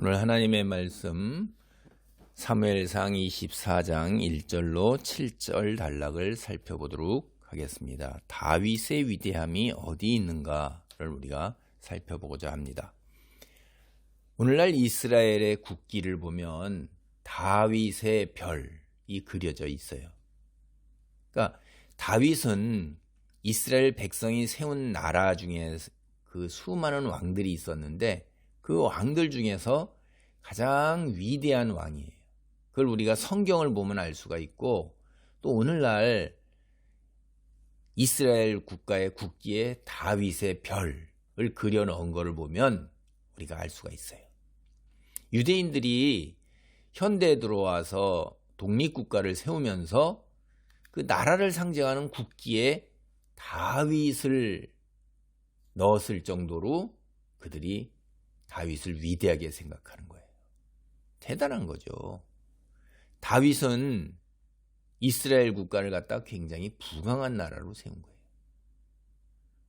오늘 하나님의 말씀 사무엘상 24장 1절로 7절 단락을 살펴보도록 하겠습니다. 다윗의 위대함이 어디 있는가를 우리가 살펴보고자 합니다. 오늘날 이스라엘의 국기를 보면 다윗의 별이 그려져 있어요. 그러니까 다윗은 이스라엘 백성이 세운 나라 중에 그 수많은 왕들이 있었는데 그 왕들 중에서 가장 위대한 왕이에요. 그걸 우리가 성경을 보면 알 수가 있고, 또 오늘날 이스라엘 국가의 국기에 다윗의 별을 그려 넣은 것을 보면 우리가 알 수가 있어요. 유대인들이 현대에 들어와서 독립국가를 세우면서 그 나라를 상징하는 국기에 다윗을 넣었을 정도로 그들이 다윗을 위대하게 생각하는 거예요. 대단한 거죠. 다윗은 이스라엘 국가를 갖다 굉장히 부강한 나라로 세운 거예요.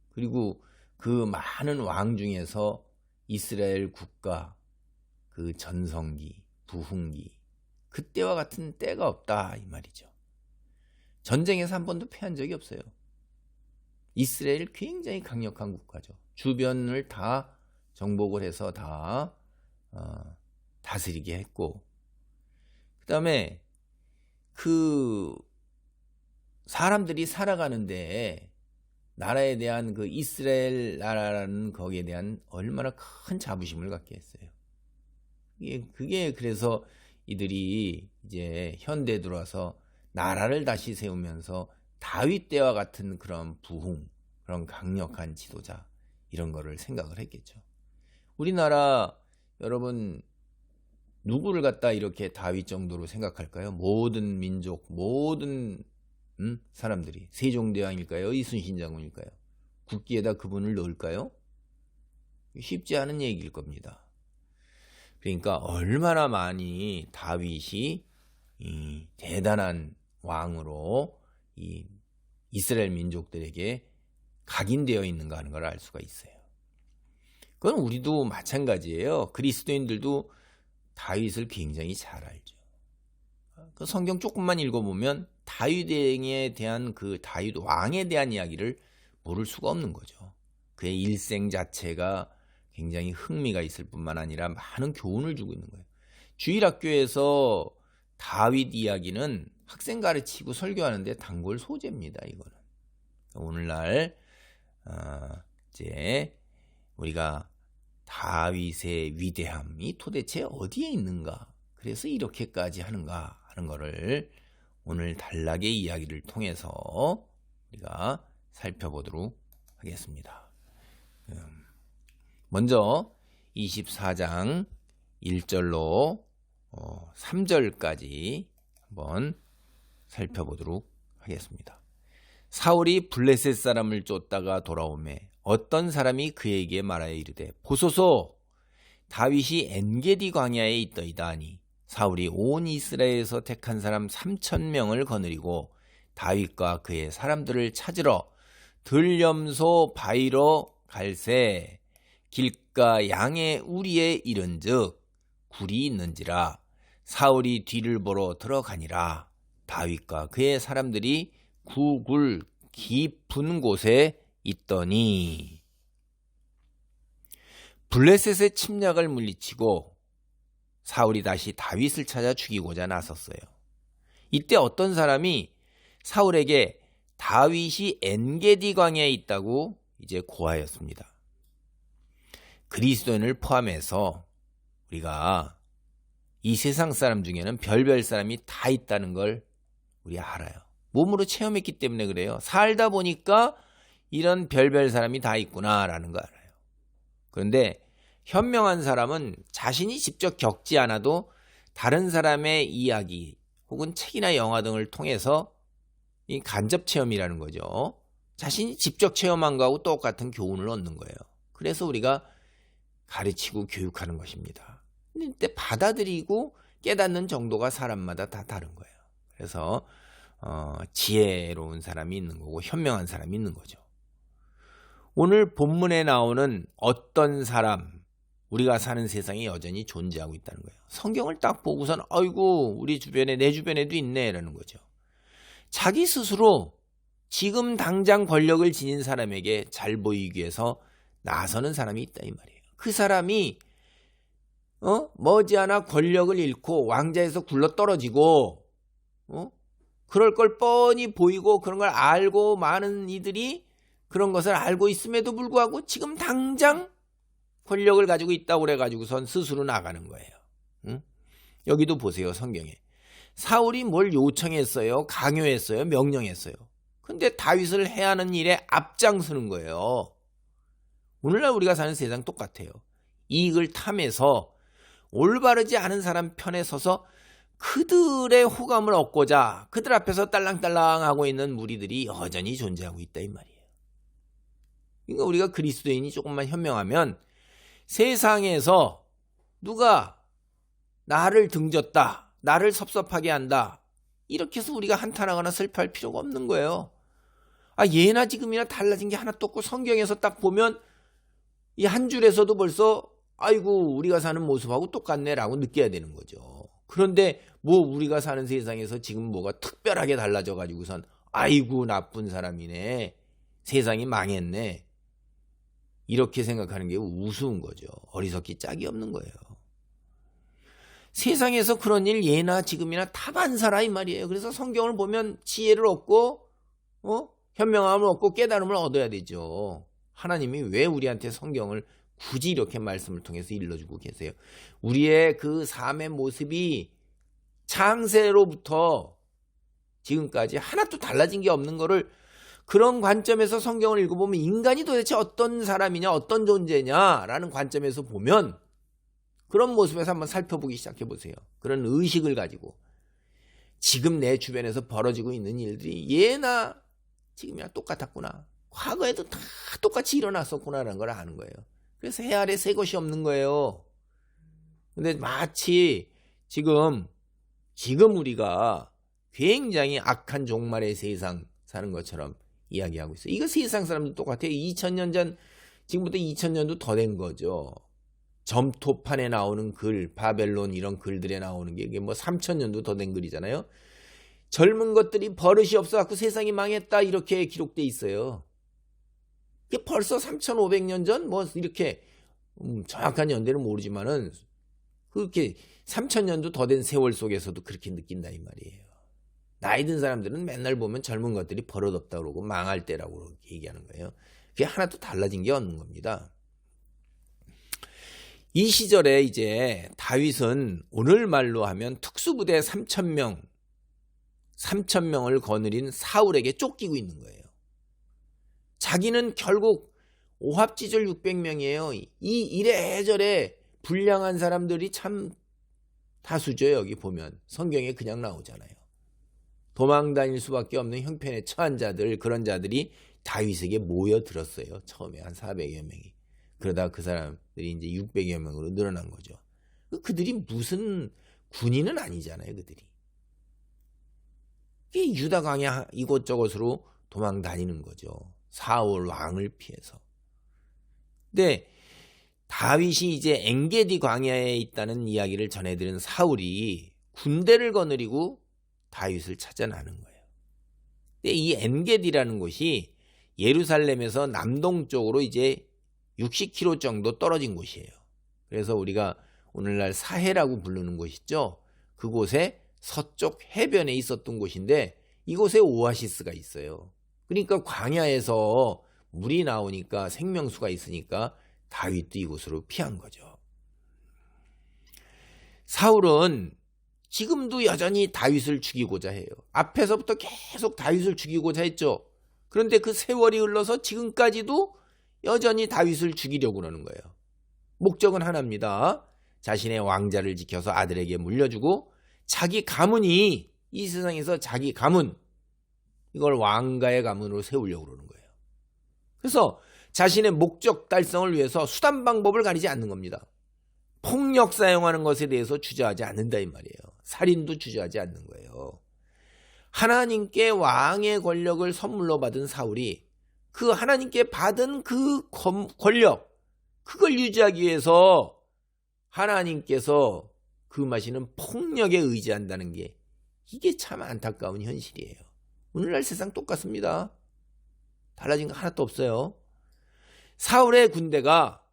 그리고 그 많은 왕 중에서 이스라엘 국가 그 전성기, 부흥기, 그때와 같은 때가 없다 이 말이죠. 전쟁에서 한 번도 패한 적이 없어요. 이스라엘 굉장히 강력한 국가죠. 주변을 다 정복을 해서 다 다스리게 했고, 그 다음에 그 사람들이 살아가는데 나라에 대한 그 이스라엘 나라라는 거기에 대한 얼마나 큰 자부심을 갖게 했어요. 그게 그래서 이들이 이제 현대에 들어와서 나라를 다시 세우면서 다윗 때와 같은 그런 부흥, 그런 강력한 지도자 이런 거를 생각을 했겠죠. 우리나라 여러분 누구를 갖다 이렇게 다윗 정도로 생각할까요? 모든 민족, 모든 사람들이 세종대왕일까요? 이순신 장군일까요? 국기에다 그분을 넣을까요? 쉽지 않은 얘기일 겁니다. 그러니까 얼마나 많이 다윗이 이 대단한 왕으로 이 이스라엘 민족들에게 각인되어 있는가 하는 걸 알 수가 있어요. 그건 우리도 마찬가지예요. 그리스도인들도 다윗을 굉장히 잘 알죠. 그 성경 조금만 읽어보면 다윗에 대한 그 다윗 왕에 대한 이야기를 모를 수가 없는 거죠. 그의 일생 자체가 굉장히 흥미가 있을 뿐만 아니라 많은 교훈을 주고 있는 거예요. 주일학교에서 다윗 이야기는 학생 가르치고 설교하는데 단골 소재입니다. 이거는 오늘날 이제 우리가 다윗의 위대함이 도대체 어디에 있는가, 그래서 이렇게까지 하는가 하는 거를 오늘 단락의 이야기를 통해서 우리가 살펴보도록 하겠습니다. 먼저 24장 1절로 3절까지 한번 살펴보도록 하겠습니다. 사울이 블레셋 사람을 쫓다가 돌아오매 어떤 사람이 그에게 말하여 이르되 보소서 다윗이 엔게디 광야에 있더이다 하니 사울이 온 이스라엘에서 택한 사람 3,000명을 거느리고 다윗과 그의 사람들을 찾으러 들염소 바위로 갈새 길가 양의 우리에 이른즉 굴이 있는지라 사울이 뒤를 보러 들어가니라. 다윗과 그의 사람들이 구굴 깊은 곳에 있더니 블레셋의 침략을 물리치고 사울이 다시 다윗을 찾아 죽이고자 나섰어요. 이때 어떤 사람이 사울에게 다윗이 엔게디 광야에 있다고 이제 고하였습니다. 그리스도인을 포함해서 우리가 이 세상 사람 중에는 별별 사람이 다 있다는 걸 우리 알아요. 몸으로 체험했기 때문에 그래요. 살다 보니까 이런 별별 사람이 다 있구나라는 거 알아요. 그런데 현명한 사람은 자신이 직접 겪지 않아도 다른 사람의 이야기 혹은 책이나 영화 등을 통해서 이 간접 체험이라는 거죠. 자신이 직접 체험한 거하고 똑같은 교훈을 얻는 거예요. 그래서 우리가 가르치고 교육하는 것입니다. 근데 받아들이고 깨닫는 정도가 사람마다 다 다른 거예요. 그래서 지혜로운 사람이 있는 거고 현명한 사람이 있는 거죠. 오늘 본문에 나오는 어떤 사람, 우리가 사는 세상에 여전히 존재하고 있다는 거예요. 성경을 딱 보고선 아이고 우리 주변에 내 주변에도 있네 라는 거죠. 자기 스스로 지금 당장 권력을 지닌 사람에게 잘 보이기 위해서 나서는 사람이 있다 이 말이에요. 그 사람이 머지않아 권력을 잃고 왕자에서 굴러 떨어지고 그럴 걸 뻔히 보이고 그런 걸 알고 많은 이들이 그런 것을 알고 있음에도 불구하고 지금 당장 권력을 가지고 있다고 그래가지고선 스스로 나가는 거예요. 응? 여기도 보세요. 성경에. 사울이 뭘 요청했어요? 강요했어요? 명령했어요? 근데 다윗을 해하는 일에 앞장서는 거예요. 오늘날 우리가 사는 세상 똑같아요. 이익을 탐해서 올바르지 않은 사람 편에 서서 그들의 호감을 얻고자 그들 앞에서 딸랑딸랑하고 있는 무리들이 여전히 존재하고 있다 이 말이에요. 그러니까 우리가 그리스도인이 조금만 현명하면 세상에서 누가 나를 등졌다, 나를 섭섭하게 한다 이렇게 해서 우리가 한탄하거나 슬퍼할 필요가 없는 거예요. 예나 지금이나 달라진 게 하나도 없고 성경에서 딱 보면 이 한 줄에서도 벌써 아이고 우리가 사는 모습하고 똑같네라고 느껴야 되는 거죠. 그런데 뭐 우리가 사는 세상에서 지금 뭐가 특별하게 달라져 가지고선 아이고 나쁜 사람이네, 세상이 망했네 이렇게 생각하는 게 우스운 거죠. 어리석기 짝이 없는 거예요. 세상에서 그런 일 예나 지금이나 다 반사라 이 말이에요. 그래서 성경을 보면 지혜를 얻고 현명함을 얻고 깨달음을 얻어야 되죠. 하나님이 왜 우리한테 성경을 굳이 이렇게 말씀을 통해서 일러주고 계세요? 우리의 그 삶의 모습이 창세로부터 지금까지 하나도 달라진 게 없는 거를 그런 관점에서 성경을 읽어보면 인간이 도대체 어떤 사람이냐 어떤 존재냐라는 관점에서 보면 그런 모습에서 한번 살펴보기 시작해보세요. 그런 의식을 가지고 지금 내 주변에서 벌어지고 있는 일들이 예나 지금이나 똑같았구나. 과거에도 다 똑같이 일어났었구나라는 걸 아는 거예요. 그래서 해 아래 새 것이 없는 거예요. 근데 마치 지금 우리가 굉장히 악한 종말의 세상 사는 것처럼 이야기하고 있어요. 이거 세상 사람도 똑같아요. 2000년 전, 지금부터 2000년도 더 된 거죠. 점토판에 나오는 글, 바벨론 이런 글들에 나오는 게 이게 뭐 3000년도 더 된 글이잖아요. 젊은 것들이 버릇이 없어갖고 세상이 망했다 이렇게 기록돼 있어요. 이게 벌써 3500년 전 뭐 이렇게 정확한 연대는 모르지만은 그렇게 3000년도 더 된 세월 속에서도 그렇게 느낀다 이 말이에요. 나이 든 사람들은 맨날 보면 젊은 것들이 버릇없다 그러고 망할 때라고 그렇게 얘기하는 거예요. 그게 하나도 달라진 게 없는 겁니다. 이 시절에 이제 다윗은 오늘 말로 하면 특수부대 3,000명을 거느린 사울에게 쫓기고 있는 거예요. 자기는 결국 오합지졸 600명이에요. 이 이래저래 불량한 사람들이 참 다수죠. 여기 보면 성경에 그냥 나오잖아요. 도망 다닐 수밖에 없는 형편에 처한 자들, 그런 자들이 다윗에게 모여들었어요. 처음에 한 400여 명이. 그러다가 그 사람들이 이제 600여 명으로 늘어난 거죠. 그들이 무슨 군인은 아니잖아요. 그들이. 유다 광야 이곳저곳으로 도망 다니는 거죠. 사울 왕을 피해서. 근데 다윗이 이제 엔게디 광야에 있다는 이야기를 전해들은 사울이 군대를 거느리고 다윗을 찾아 나는 거예요. 근데 이 엔게디라는 곳이 예루살렘에서 남동쪽으로 이제 60km 정도 떨어진 곳이에요. 그래서 우리가 오늘날 사해라고 부르는 곳이죠. 그곳에 서쪽 해변에 있었던 곳인데 이곳에 오아시스가 있어요. 그러니까 광야에서 물이 나오니까 생명수가 있으니까 다윗도 이곳으로 피한 거죠. 사울은 지금도 여전히 다윗을 죽이고자 해요. 앞에서부터 계속 다윗을 죽이고자 했죠. 그런데 그 세월이 흘러서 지금까지도 여전히 다윗을 죽이려고 그러는 거예요. 목적은 하나입니다. 자신의 왕자를 지켜서 아들에게 물려주고 자기 가문이 이 세상에서 자기 가문 이걸 왕가의 가문으로 세우려고 그러는 거예요. 그래서 자신의 목적 달성을 위해서 수단 방법을 가리지 않는 겁니다. 폭력 사용하는 것에 대해서 주저하지 않는다 이 말이에요. 살인도 주저하지 않는 거예요. 하나님께 왕의 권력을 선물로 받은 사울이 그 하나님께 받은 그 권력 그걸 유지하기 위해서 하나님께서 금하시는 폭력에 의지한다는 게 이게 참 안타까운 현실이에요. 오늘날 세상 똑같습니다. 달라진 거 하나도 없어요. 사울의 군대가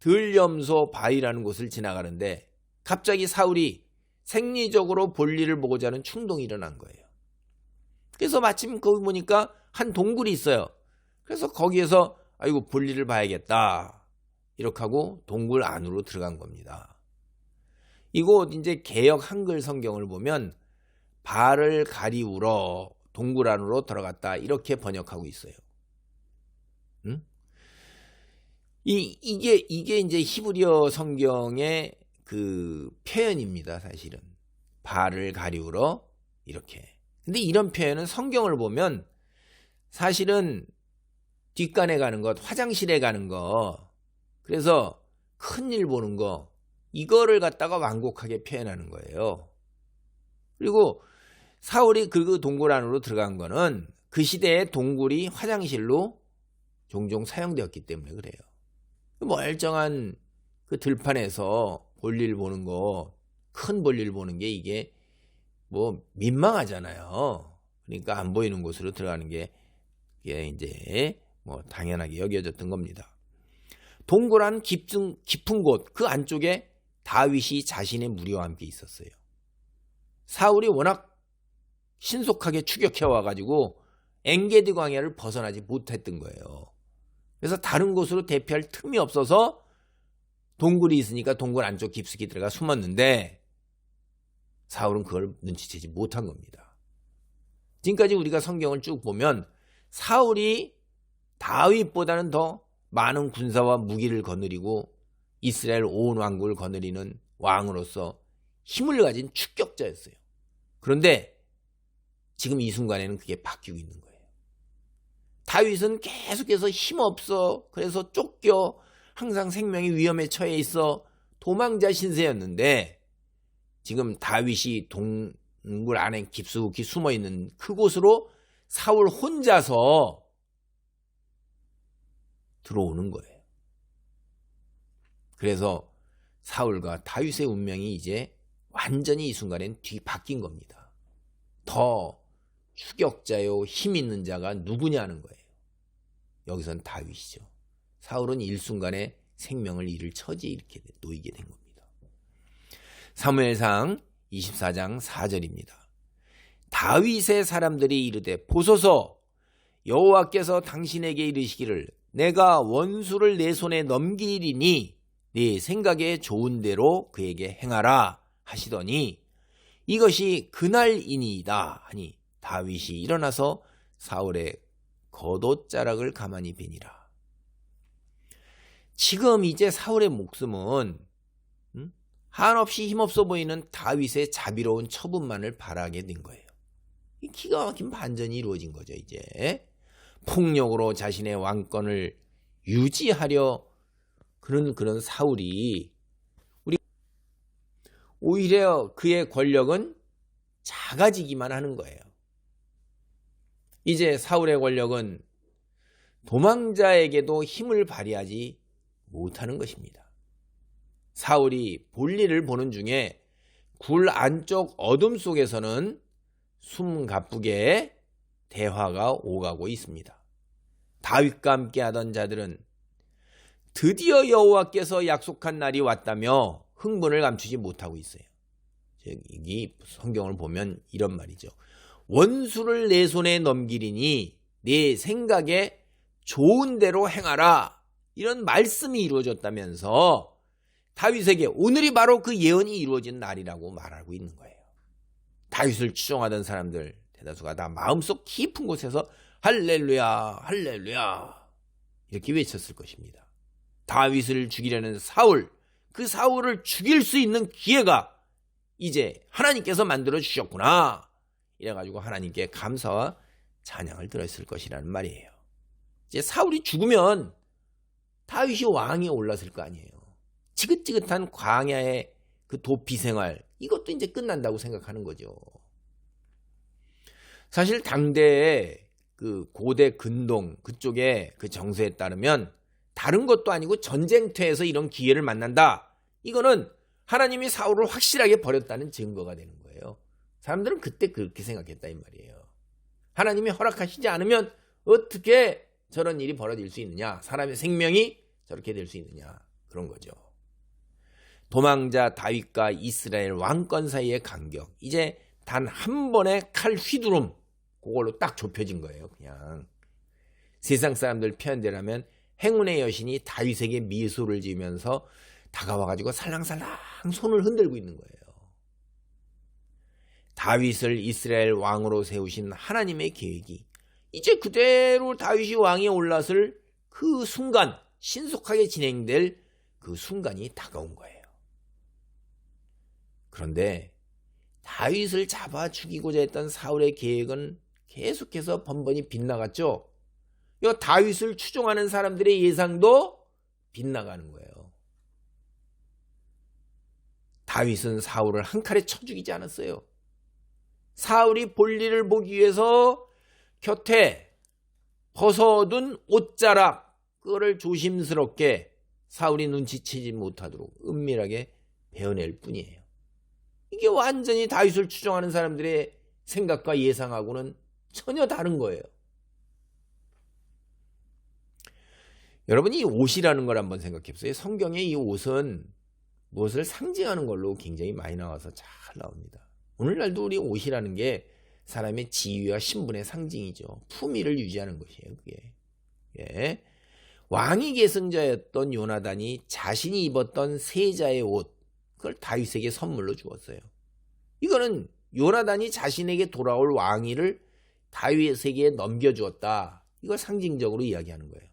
들염소 바위라는 곳을 지나가는데 갑자기 사울이 생리적으로 볼일을 보고자 하는 충동이 일어난 거예요. 그래서 마침 거기 보니까 한 동굴이 있어요. 그래서 거기에서 아이고 볼일을 봐야겠다 이렇게 하고 동굴 안으로 들어간 겁니다. 이곳 이제 개역 한글 성경을 보면 발을 가리우러 동굴 안으로 들어갔다 이렇게 번역하고 있어요. 응? 이게 이제 히브리어 성경의 그 표현입니다, 사실은. 발을 가리우러 이렇게. 근데 이런 표현은 성경을 보면 사실은 뒷간에 가는 것, 화장실에 가는 거, 그래서 큰일 보는 거, 이거를 갖다가 완곡하게 표현하는 거예요. 그리고 사울이 그 동굴 안으로 들어간 거는 그 시대의 동굴이 화장실로 종종 사용되었기 때문에 그래요. 멀쩡한 그 들판에서 볼일 보는 거, 큰 볼일 보는 게 이게 뭐 민망하잖아요. 그러니까 안 보이는 곳으로 들어가는 게 이제 뭐 당연하게 여겨졌던 겁니다. 동굴 안 깊은 곳, 그 안쪽에 다윗이 자신의 무리와 함께 있었어요. 사울이 워낙 신속하게 추격해 와가지고 엔게디 광야를 벗어나지 못했던 거예요. 그래서 다른 곳으로 대피할 틈이 없어서 동굴이 있으니까 동굴 안쪽 깊숙이 들어가 숨었는데 사울은 그걸 눈치채지 못한 겁니다. 지금까지 우리가 성경을 쭉 보면 사울이 다윗보다는 더 많은 군사와 무기를 거느리고 이스라엘 온 왕국을 거느리는 왕으로서 힘을 가진 축격자였어요. 그런데 지금 이 순간에는 그게 바뀌고 있는 거예요. 다윗은 계속해서 힘없어, 그래서 쫓겨, 항상 생명이 위험에 처해 있어 도망자 신세였는데 지금 다윗이 동굴 안에 깊숙이 숨어있는 그곳으로 사울 혼자서 들어오는 거예요. 그래서 사울과 다윗의 운명이 이제 완전히 이 순간엔 뒤바뀐 겁니다. 더 추격자요 힘 있는 자가 누구냐는 거예요. 여기선 다윗이죠. 사울은 일순간에 생명을 잃을 처지에 이렇게 놓이게 된 겁니다. 사무엘상 24장 4절입니다. 다윗의 사람들이 이르되 보소서 여호와께서 당신에게 이르시기를 내가 원수를 내 손에 넘기리니 네 생각에 좋은 대로 그에게 행하라 하시더니 이것이 그날이니이다 하니 다윗이 일어나서 사울의 겉옷자락을 가만히 베니라. 지금 이제 사울의 목숨은 한없이 힘없어 보이는 다윗의 자비로운 처분만을 바라게 된 거예요. 기가 막힌 반전이 이루어진 거죠. 이제 폭력으로 자신의 왕권을 유지하려 그런 사울이 오히려 그의 권력은 작아지기만 하는 거예요. 이제 사울의 권력은 도망자에게도 힘을 발휘하지 못하는 것입니다. 사울이 볼일을 보는 중에 굴 안쪽 어둠 속에서는 숨가쁘게 대화가 오가고 있습니다. 다윗과 함께 하던 자들은 드디어 여호와께서 약속한 날이 왔다며 흥분을 감추지 못하고 있어요. 이 성경을 보면 이런 말이죠. 원수를 내 손에 넘기리니 네 생각에 좋은 대로 행하라. 이런 말씀이 이루어졌다면서 다윗에게 오늘이 바로 그 예언이 이루어진 날이라고 말하고 있는 거예요. 다윗을 추종하던 사람들 대다수가 다 마음속 깊은 곳에서 할렐루야 할렐루야 이렇게 외쳤을 것입니다. 다윗을 죽이려는 사울, 그 사울을 죽일 수 있는 기회가 이제 하나님께서 만들어 주셨구나. 이래가지고 하나님께 감사와 찬양을 들었을 것이라는 말이에요. 이제 사울이 죽으면 다윗이 왕이 올랐을 거 아니에요. 지긋지긋한 광야의 그 도피 생활, 이것도 이제 끝난다고 생각하는 거죠. 사실 당대의 그 고대 근동 그쪽의 그 정세에 따르면 다른 것도 아니고 전쟁터에서 이런 기회를 만난다. 이거는 하나님이 사울을 확실하게 버렸다는 증거가 되는 거예요. 사람들은 그때 그렇게 생각했다 이 말이에요. 하나님이 허락하시지 않으면 어떻게 저런 일이 벌어질 수 있느냐, 사람의 생명이 저렇게 될 수 있느냐, 그런 거죠. 도망자 다윗과 이스라엘 왕권 사이의 간격, 이제 단 한 번의 칼 휘두름, 그걸로 딱 좁혀진 거예요. 그냥 세상 사람들 표현대로면 행운의 여신이 다윗에게 미소를 지으면서 다가와가지고 살랑살랑 손을 흔들고 있는 거예요. 다윗을 이스라엘 왕으로 세우신 하나님의 계획이 이제 그대로 다윗이 왕에 올랐을 그 순간, 신속하게 진행될 그 순간이 다가온 거예요. 그런데 다윗을 잡아 죽이고자 했던 사울의 계획은 계속해서 번번이 빗나갔죠. 이 다윗을 추종하는 사람들의 예상도 빗나가는 거예요. 다윗은 사울을 한 칼에 쳐 죽이지 않았어요. 사울이 볼일을 보기 위해서 곁에 벗어둔 옷자락, 그거를 조심스럽게 사울이 눈치채지 못하도록 은밀하게 베어낼 뿐이에요. 이게 완전히 다윗을 추종하는 사람들의 생각과 예상하고는 전혀 다른 거예요. 여러분이 이 옷이라는 걸 한번 생각해 보세요. 성경에 이 옷은 무엇을 상징하는 걸로 굉장히 많이 나와서 잘 나옵니다. 오늘날도 우리 옷이라는 게 사람의 지위와 신분의 상징이죠. 품위를 유지하는 것이에요. 그게. 예. 왕위 계승자였던 요나단이 자신이 입었던 세자의 옷, 그걸 다윗에게 선물로 주었어요. 이거는 요나단이 자신에게 돌아올 왕위를 다윗에게 넘겨주었다. 이걸 상징적으로 이야기하는 거예요.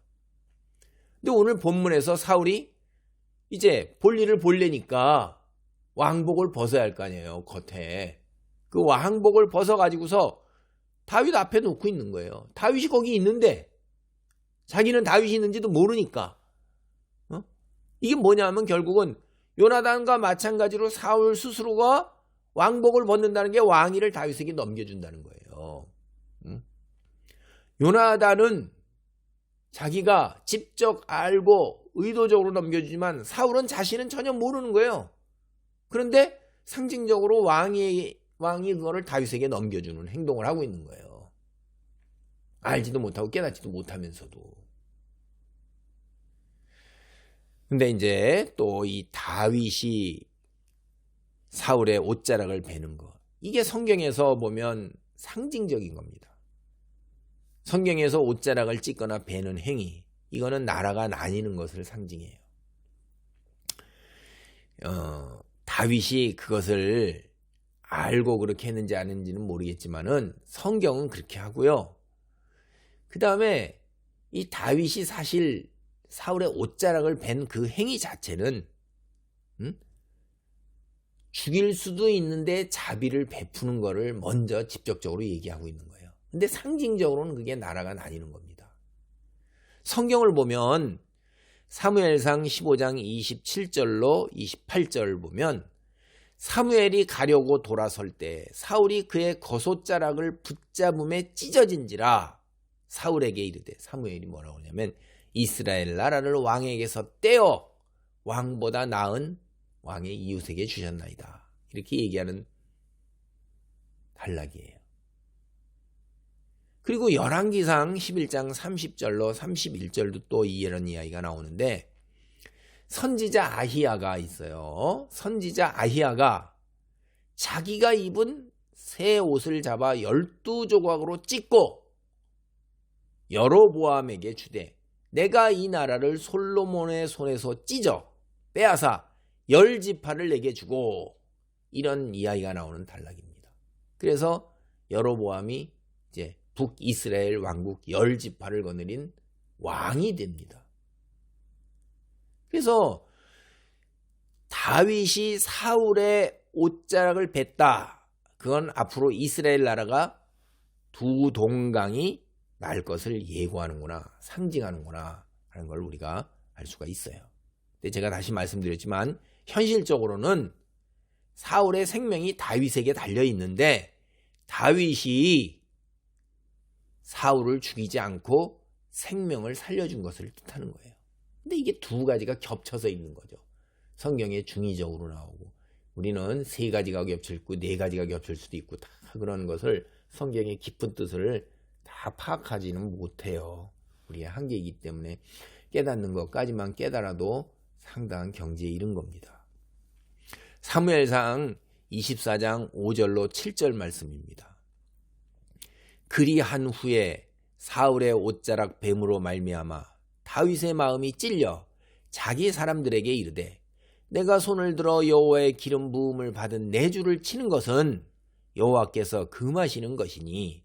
근데 오늘 본문에서 사울이 이제 볼일을 보려니까 왕복을 벗어야 할 거 아니에요. 겉에. 그 왕복을 벗어가지고서 다윗 앞에 놓고 있는 거예요. 다윗이 거기 있는데 자기는 다윗이 있는지도 모르니까. 이게 뭐냐면 결국은 요나단과 마찬가지로 사울 스스로가 왕복을 벗는다는 게 왕위를 다윗에게 넘겨준다는 거예요. 요나단은 자기가 직접 알고 의도적으로 넘겨주지만 사울은 자신은 전혀 모르는 거예요. 그런데 상징적으로 왕이 그거를 다윗에게 넘겨주는 행동을 하고 있는 거예요. 알지도 못하고 깨닫지도 못하면서도. 근데 이제 또 이 다윗이 사울의 옷자락을 베는 거, 이게 성경에서 보면 상징적인 겁니다. 성경에서 옷자락을 찢거나 베는 행위, 이거는 나라가 나뉘는 것을 상징해요. 다윗이 그것을 알고 그렇게 했는지 아닌지는 모르겠지만은 성경은 그렇게 하고요. 그 다음에 이 다윗이 사실 사울의 옷자락을 벤 그 행위 자체는 죽일 수도 있는데 자비를 베푸는 거를 먼저 직접적으로 얘기하고 있는 거예요. 근데 상징적으로는 그게 나라가 나뉘는 겁니다. 성경을 보면 사무엘상 15장 27절로 28절 보면 사무엘이 가려고 돌아설 때 사울이 그의 겉옷자락을 붙잡음에 찢어진지라 사울에게 이르되, 사무엘이 뭐라고 하냐면 이스라엘 나라를 왕에게서 떼어 왕보다 나은 왕의 이웃에게 주셨나이다. 이렇게 얘기하는 단락이에요. 그리고 열왕기상 11장 30절로 31절도 또 이런 이야기가 나오는데, 선지자 아히야가 있어요. 선지자 아히야가 자기가 입은 새 옷을 잡아 12조각으로 찢고 여로보암에게 주되, 내가 이 나라를 솔로몬의 손에서 찢어 빼앗아 10지파를 내게 주고, 이런 이야기가 나오는 단락입니다. 그래서 여로보암이 이제 북이스라엘 왕국 10지파를 거느린 왕이 됩니다. 그래서 다윗이 사울의 옷자락을 뱄다. 그건 앞으로 이스라엘 나라가 두 동강이 날 것을 예고하는구나, 상징하는구나 하는 걸 우리가 알 수가 있어요. 근데 제가 다시 말씀드렸지만 현실적으로는 사울의 생명이 다윗에게 달려 있는데 다윗이 사울을 죽이지 않고 생명을 살려준 것을 뜻하는 거예요. 근데 이게 두 가지가 겹쳐서 있는 거죠. 성경에 중의적으로 나오고 우리는 세 가지가 겹칠 있고 네 가지가 겹칠 수도 있고 다 그런 것을 성경의 깊은 뜻을 다 파악하지는 못해요. 우리의 한계이기 때문에 깨닫는 것까지만 깨달아도 상당한 경지에 이른 겁니다. 사무엘상 24장 5절로 7절 말씀입니다. 그리한 후에 사울의 옷자락 뱀으로 말미암아 다윗의 마음이 찔려 자기 사람들에게 이르되 내가 손을 들어 여호와의 기름 부음을 받은 내 주를 치는 것은 여호와께서 금하시는 것이니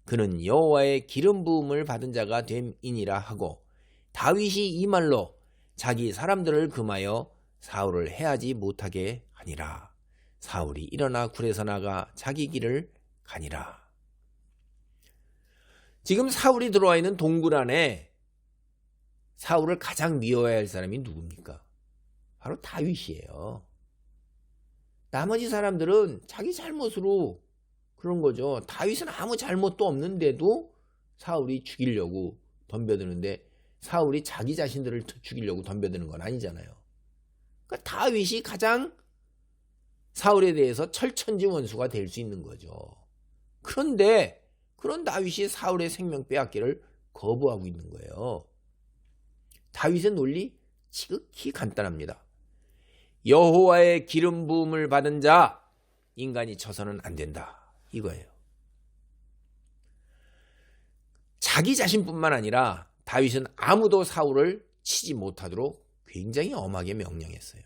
그는 여호와의 기름 부음을 받은 자가 됨이니라 하고 다윗이 이 말로 자기 사람들을 금하여 사울을 해하지 못하게 하니라. 사울이 일어나 굴에서 나가 자기 길을 가니라. 지금 사울이 들어와 있는 동굴 안에 사울을 가장 미워해야 할 사람이 누굽니까? 바로 다윗이에요. 나머지 사람들은 자기 잘못으로 그런 거죠. 다윗은 아무 잘못도 없는데도 사울이 죽이려고 덤벼드는데 사울이 자기 자신들을 죽이려고 덤벼드는 건 아니잖아요. 그러니까 다윗이 가장 사울에 대해서 철천지 원수가 될 수 있는 거죠. 그런데 그런 다윗이 사울의 생명 빼앗기를 거부하고 있는 거예요. 다윗의 논리 지극히 간단합니다. 여호와의 기름 부음을 받은 자 인간이 쳐서는 안 된다. 이거예요. 자기 자신뿐만 아니라 다윗은 아무도 사울을 치지 못하도록 굉장히 엄하게 명령했어요.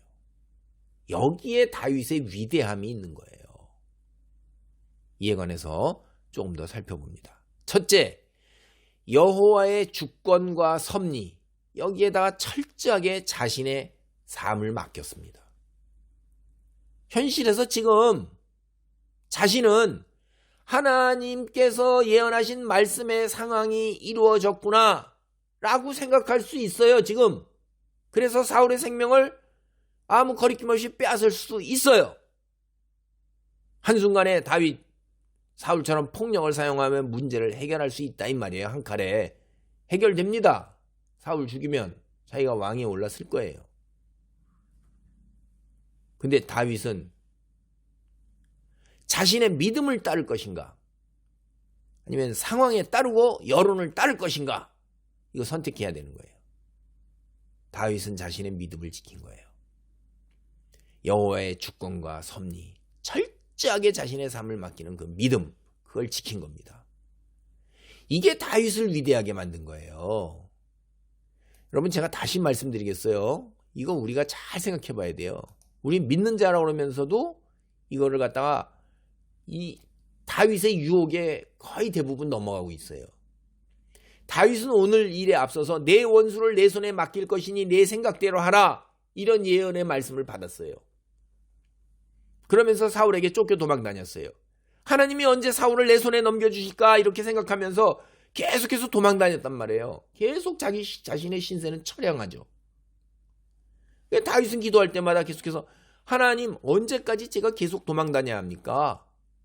여기에 다윗의 위대함이 있는 거예요. 이에 관해서 조금 더 살펴봅니다. 첫째, 여호와의 주권과 섭리, 여기에다가 철저하게 자신의 삶을 맡겼습니다. 현실에서 지금 자신은 하나님께서 예언하신 말씀의 상황이 이루어졌구나 라고 생각할 수 있어요. 지금 그래서 사울의 생명을 아무 거리낌 없이 빼앗을 수도 있어요. 한순간에 다윗 사울처럼 폭력을 사용하면 문제를 해결할 수 있다 이 말이에요. 한 칼에 해결됩니다. 사울 죽이면 자기가 왕위에 올랐을 거예요. 근데 다윗은 자신의 믿음을 따를 것인가 아니면 상황에 따르고 여론을 따를 것인가 이거 선택해야 되는 거예요. 다윗은 자신의 믿음을 지킨 거예요. 여호와의 주권과 섭리, 철저하게 자신의 삶을 맡기는 그 믿음, 그걸 지킨 겁니다. 이게 다윗을 위대하게 만든 거예요. 여러분 제가 다시 말씀드리겠어요. 이거 우리가 잘 생각해 봐야 돼요. 우리 믿는 자라고 그러면서도 이거를 갖다가 이 다윗의 유혹에 거의 대부분 넘어가고 있어요. 다윗은 오늘 일에 앞서서 내 원수를 내 손에 맡길 것이니 내 생각대로 하라 이런 예언의 말씀을 받았어요. 그러면서 사울에게 쫓겨 도망 다녔어요. 하나님이 언제 사울을 내 손에 넘겨주실까 이렇게 생각하면서 계속해서 도망 다녔단 말이에요. 계속 자기 자신의 신세는 처량하죠. 다윗은 기도할 때마다 계속해서 하나님 언제까지 제가 계속 도망 다녀야 합니까?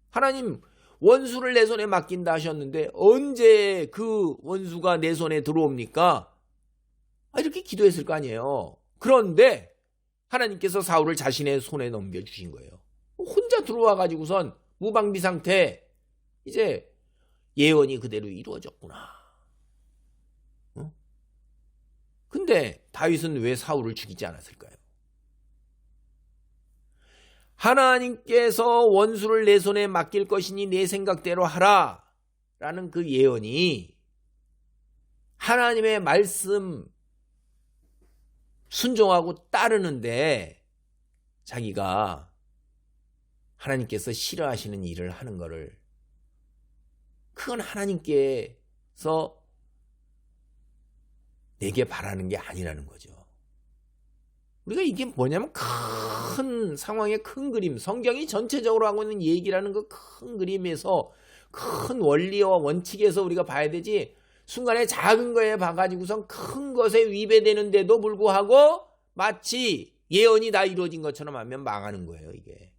하나님 원수를 내 손에 맡긴다 하셨는데 언제 그 원수가 내 손에 들어옵니까? 이렇게 기도했을 거 아니에요. 그런데 하나님께서 사울을 자신의 손에 넘겨주신 거예요. 혼자 들어와 가지고선 무방비 상태 이제 예언이 그대로 이루어졌구나. 근데 다윗은 왜 사울을 죽이지 않았을까요? 하나님께서 원수를 내 손에 맡길 것이니 내 생각대로 하라 라는 그 예언이 하나님의 말씀 순종하고 따르는데 자기가 하나님께서 싫어하시는 일을 하는 거를 그건 하나님께서 내게 바라는 게 아니라는 거죠. 우리가 이게 뭐냐면 큰 상황의 큰 그림, 성경이 전체적으로 하고 있는 얘기라는 그 큰 그림에서 큰 원리와 원칙에서 우리가 봐야 되지 순간에 작은 거에 봐가지고선 큰 것에 위배되는데도 불구하고 마치 예언이 다 이루어진 것처럼 하면 망하는 거예요. 이게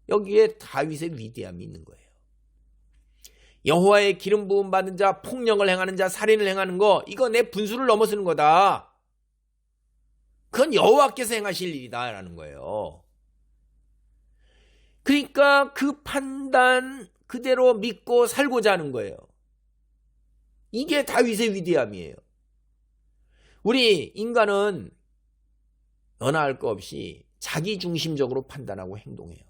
여기에 다윗의 위대함이 있는 거예요. 여호와의 기름 부음 받은 자, 폭력을 행하는 자, 살인을 행하는 거 이거 내 분수를 넘어서는 거다. 그건 여호와께서 행하실 일이다 라는 거예요. 그러니까 그 판단 그대로 믿고 살고자 하는 거예요. 이게 다윗의 위대함이에요. 우리 인간은 너나 할 거 없이 자기중심적으로 판단하고 행동해요.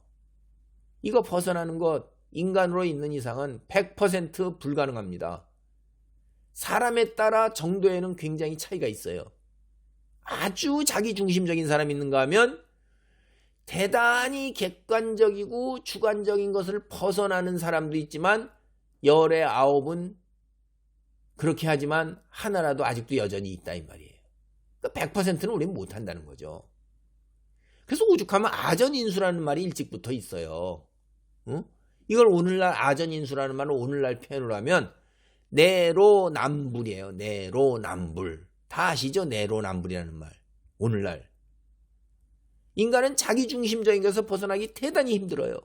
이거 벗어나는 것 인간으로 있는 이상은 100% 불가능합니다. 사람에 따라 정도에는 굉장히 차이가 있어요. 아주 자기중심적인 사람이 있는가 하면 대단히 객관적이고 주관적인 것을 벗어나는 사람도 있지만 열의 9은 그렇게 하지만 하나라도 아직도 여전히 있다 이 말이에요. 그러니까 100%는 우리는 못한다는 거죠. 그래서 오죽하면 아전인수라는 말이 일찍부터 있어요. 이걸 오늘날 아전인수라는 말을 오늘날 표현을 하면 내로남불이에요. 내로남불. 다 아시죠? 내로남불이라는 말. 오늘날. 인간은 자기중심적인 것에서 벗어나기 대단히 힘들어요.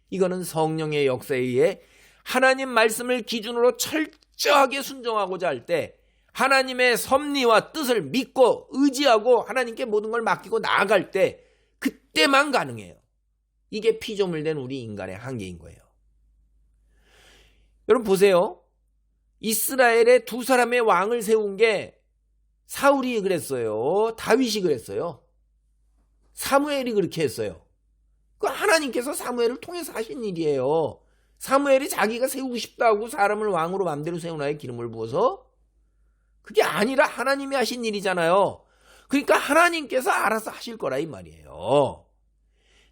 이거는 성령의 역사에 의해 하나님 말씀을 기준으로 철저하게 순종하고자 할 때 하나님의 섭리와 뜻을 믿고 의지하고 하나님께 모든 걸 맡기고 나아갈 때 그때만 가능해요. 이게 피조물된 우리 인간의 한계인 거예요. 여러분 보세요. 이스라엘에 두 사람의 왕을 세운 게 사울이 그랬어요. 다윗이 그랬어요. 사무엘이 그렇게 했어요. 그 하나님께서 사무엘을 통해서 하신 일이에요. 사무엘이 자기가 세우고 싶다고 사람을 왕으로 마음대로 세우나요? 기름을 부어서? 그게 아니라 하나님이 하신 일이잖아요. 그러니까 하나님께서 알아서 하실 거라 이 말이에요.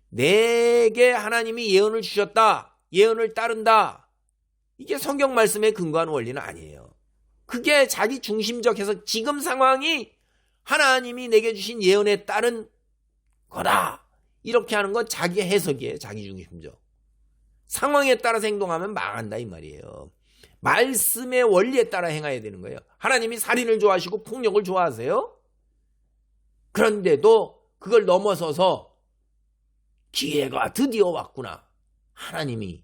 내게 하나님이 예언을 주셨다. 예언을 따른다. 이게 성경 말씀에 근거한 원리는 아니에요. 그게 자기 중심적 해서 지금 상황이 하나님이 내게 주신 예언에 따른 거다. 이렇게 하는 건 자기 해석이에요. 자기 중심적. 상황에 따라서 행동하면 망한다 이 말이에요. 말씀의 원리에 따라 행해야 되는 거예요. 하나님이 살인을 좋아하시고 폭력을 좋아하세요? 그런데도 그걸 넘어서서 기회가 드디어 왔구나. 하나님이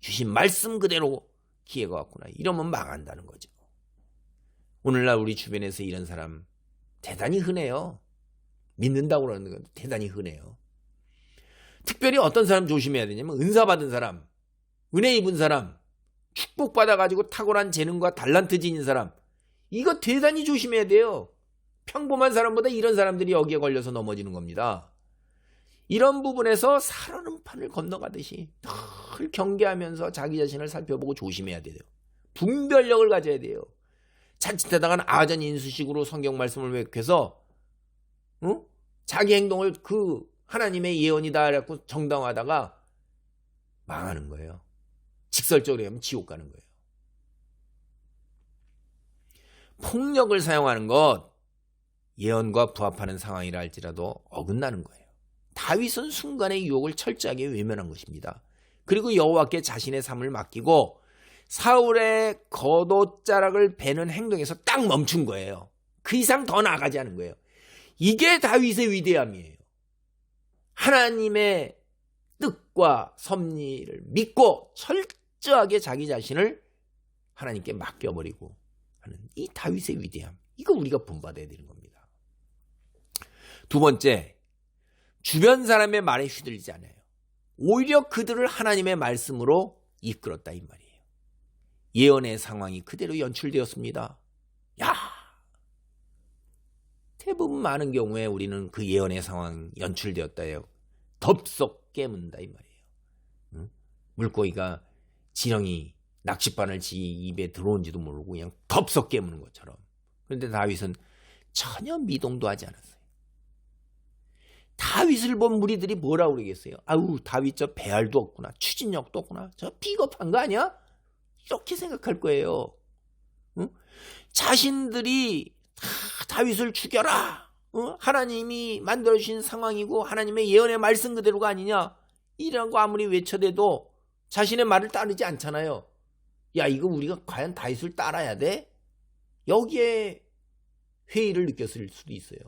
주신 말씀 그대로 기회가 왔구나. 이러면 망한다는 거죠. 오늘날 우리 주변에서 이런 사람 대단히 흔해요. 믿는다고 그러는 건 대단히 흔해요. 특별히 어떤 사람 조심해야 되냐면 은사 받은 사람, 은혜 입은 사람, 축복받아가지고 탁월한 재능과 달란트 지닌 사람, 이거 대단히 조심해야 돼요. 평범한 사람보다 이런 사람들이 여기에 걸려서 넘어지는 겁니다. 이런 부분에서 살아는 판을 건너가듯이 늘 경계하면서 자기 자신을 살펴보고 조심해야 돼요. 분별력을 가져야 돼요. 자칫하다가는 아전인수식으로 성경 말씀을 왜곡해서 자기 행동을 그 하나님의 예언이다 해갖고 정당화하다가 망하는 거예요. 직설적으로 하면 지옥 가는 거예요. 폭력을 사용하는 것 예언과 부합하는 상황이라 할지라도 어긋나는 거예요. 다윗은 순간의 유혹을 철저하게 외면한 것입니다. 그리고 여호와께 자신의 삶을 맡기고 사울의 겉옷자락을 베는 행동에서 딱 멈춘 거예요. 그 이상 더 나아가지 않은 거예요. 이게 다윗의 위대함이에요. 하나님의 뜻과 섭리를 믿고 철저하게 자기 자신을 하나님께 맡겨버리고 하는 이 다윗의 위대함. 이거 우리가 본받아야 되는 겁니다. 두 번째, 주변 사람의 말에 휘둘리지 않아요. 오히려 그들을 하나님의 말씀으로 이끌었다 이 말이에요. 예언의 상황이 그대로 연출되었습니다. 야, 대부분 많은 경우에 우리는 그 예언의 상황 연출되었다요. 덥석 깨문다 이 말이에요. 물고기가 지렁이 낚싯바늘 지 입에 들어온지도 모르고 그냥 덥석 깨무는 것처럼. 그런데 다윗은 전혀 미동도 하지 않았어요. 다윗을 본 무리들이 뭐라고 그러겠어요? 아우, 다윗 저 배알도 없구나. 추진력도 없구나. 저 비겁한 거 아니야? 이렇게 생각할 거예요. 자신들이 다윗을 죽여라. 하나님이 만들어주신 상황이고 하나님의 예언의 말씀 그대로가 아니냐. 이런 거 아무리 외쳐대도 자신의 말을 따르지 않잖아요. 야, 이거 우리가 과연 다윗을 따라야 돼? 여기에 회의를 느꼈을 수도 있어요.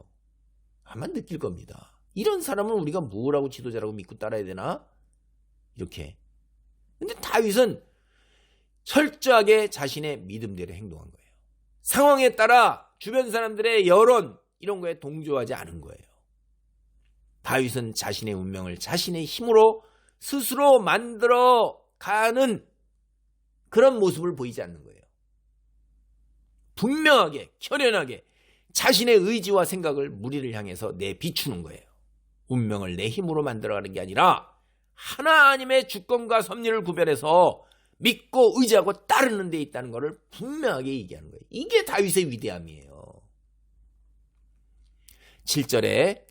아마 느낄 겁니다. 이런 사람은 우리가 뭐라고 지도자라고 믿고 따라야 되나? 이렇게. 근데 다윗은 철저하게 자신의 믿음대로 행동한 거예요. 상황에 따라 주변 사람들의 여론 이런 거에 동조하지 않은 거예요. 다윗은 자신의 운명을 자신의 힘으로 스스로 만들어 가는 그런 모습을 보이지 않는 거예요. 분명하게 결연하게 자신의 의지와 생각을 무리를 향해서 내비추는 거예요. 운명을 내 힘으로 만들어가는 게 아니라 하나님의 주권과 섭리를 구별해서 믿고 의지하고 따르는 데 있다는 것을 분명하게 얘기하는 거예요. 이게 다윗의 위대함이에요. 7절에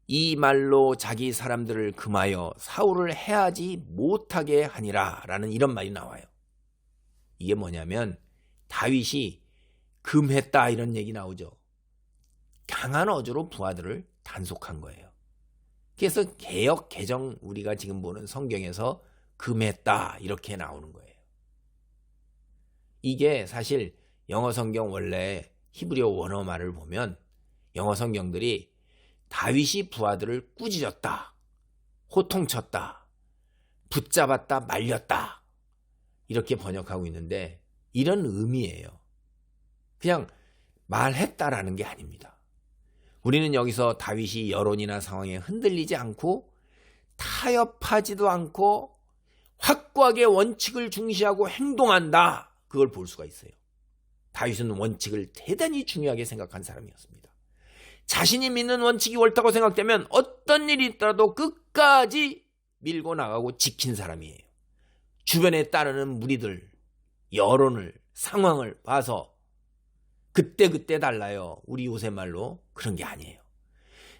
이 말로 자기 사람들을 금하여 사울을 해하지 못하게 하니라 라는 이런 말이 나와요. 이게 뭐냐면 다윗이 금했다 이런 얘기 나오죠. 강한 어조로 부하들을 단속한 거예요. 그래서 개역 개정 우리가 지금 보는 성경에서 금했다 이렇게 나오는 거예요. 이게 사실 영어 성경 원래 히브리어 원어말을 보면 영어 성경들이 다윗이 부하들을 꾸짖었다, 호통쳤다, 붙잡았다, 말렸다 이렇게 번역하고 있는데 이런 의미예요. 그냥 말했다라는 게 아닙니다. 우리는 여기서 다윗이 여론이나 상황에 흔들리지 않고 타협하지도 않고 확고하게 원칙을 중시하고 행동한다. 그걸 볼 수가 있어요. 다윗은 원칙을 대단히 중요하게 생각한 사람이었습니다. 자신이 믿는 원칙이 옳다고 생각되면 어떤 일이 있더라도 끝까지 밀고 나가고 지킨 사람이에요. 주변에 따르는 무리들, 여론을, 상황을 봐서 그때그때 달라요. 우리 요새 말로 그런 게 아니에요.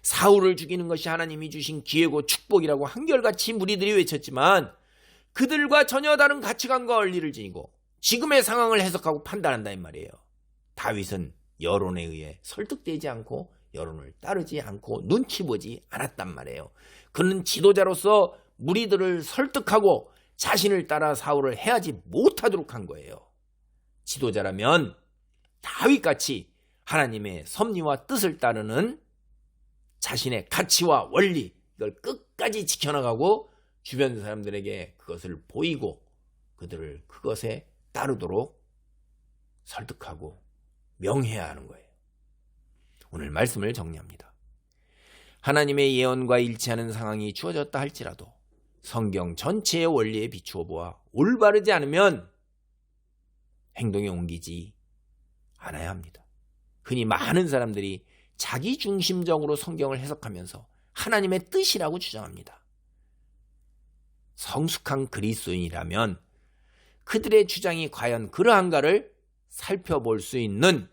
사울을 죽이는 것이 하나님이 주신 기회고 축복이라고 한결같이 무리들이 외쳤지만 그들과 전혀 다른 가치관과 원리를 지니고 지금의 상황을 해석하고 판단한다 이 말이에요. 다윗은 여론에 의해 설득되지 않고 여론을 따르지 않고 눈치 보지 않았단 말이에요. 그는 지도자로서 무리들을 설득하고 자신을 따라 사울을 해하지 못하도록 한 거예요. 지도자라면 다윗같이 하나님의 섭리와 뜻을 따르는 자신의 가치와 원리 이걸 끝까지 지켜나가고 주변 사람들에게 그것을 보이고 그들을 그것에 따르도록 설득하고 명해야 하는 거예요. 오늘 말씀을 정리합니다. 하나님의 예언과 일치하는 상황이 주어졌다 할지라도 성경 전체의 원리에 비추어 보아 올바르지 않으면 행동에 옮기지 않아야 합니다. 흔히 많은 사람들이 자기 중심적으로 성경을 해석하면서 하나님의 뜻이라고 주장합니다. 성숙한 그리스도인이라면 그들의 주장이 과연 그러한가를 살펴볼 수 있는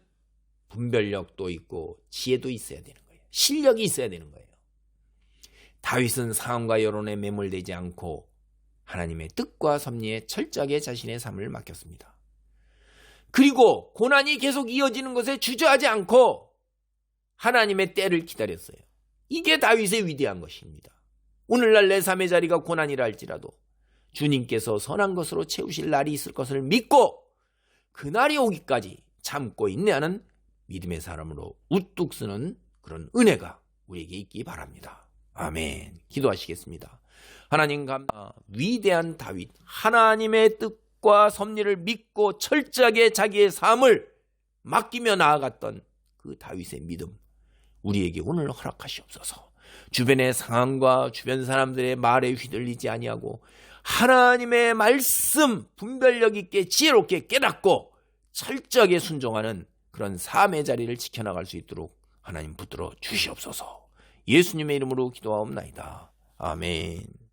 분별력도 있고 지혜도 있어야 되는 거예요. 실력이 있어야 되는 거예요. 다윗은 상황과 여론에 매몰되지 않고 하나님의 뜻과 섭리에 철저하게 자신의 삶을 맡겼습니다. 그리고 고난이 계속 이어지는 것에 주저하지 않고 하나님의 때를 기다렸어요. 이게 다윗의 위대한 것입니다. 오늘날 내 삶의 자리가 고난이라 할지라도 주님께서 선한 것으로 채우실 날이 있을 것을 믿고 그날이 오기까지 참고 인내하는 믿음의 사람으로 우뚝 서는 그런 은혜가 우리에게 있기 바랍니다. 아멘. 기도하시겠습니다. 하나님 감사. 위대한 다윗, 하나님의 뜻과 섭리를 믿고 철저하게 자기의 삶을 맡기며 나아갔던 그 다윗의 믿음, 우리에게 오늘 허락하시옵소서. 주변의 상황과 주변 사람들의 말에 휘둘리지 아니하고 하나님의 말씀 분별력 있게 지혜롭게 깨닫고 철저하게 순종하는 그런 삶의 자리를 지켜나갈 수 있도록 하나님 붙들어 주시옵소서. 예수님의 이름으로 기도하옵나이다. 아멘.